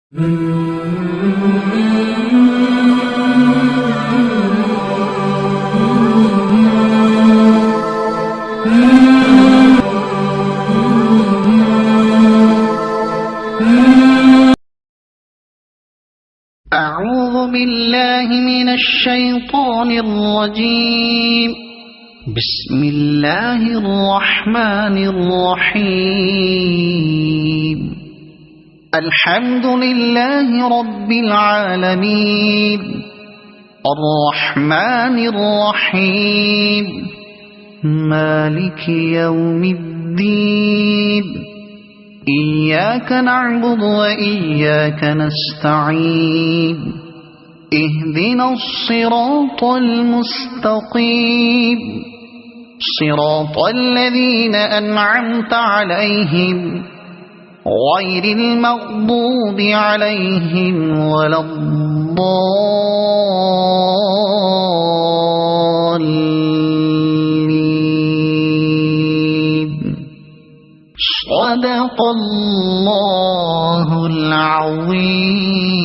أعوذ بالله من الشيطان الرجيم. بسم الله الرحمن الرحيم. الحمد لله رب العالمين الرحمن الرحيم مالك يوم الدين. إياك نعبد وإياك نستعين. اهدنا الصراط المستقيم صراط الذين أنعمت عليهم غير المغضوب عليهم ولا الضالين. صدق الله العظيم.